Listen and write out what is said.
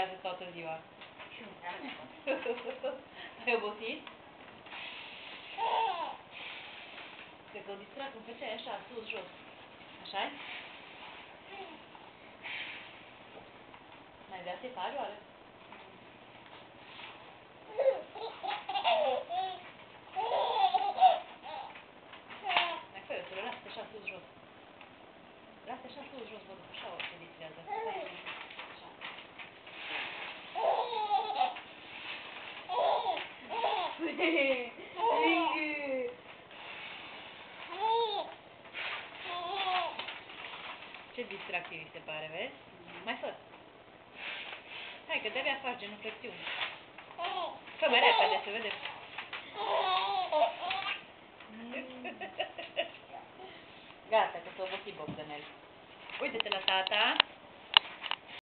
distrează toată ziua. Ai obosit? Cred că o distra când făceai așa, sus, jos. Așa-i? Mai vrea să-i faci oare? Mai fă-i o sură, lasă-te așa sus, jos. Lasă-te așa sus, jos, văd, așa o se distrează. Așa. Ce distractiv îi se pare, vezi? Mai fă. Hai că de-abia faci genuflexiuni. Fă mai repede să vedem. Gata, că s-a obosit Bogdanel. Uite-te la tata.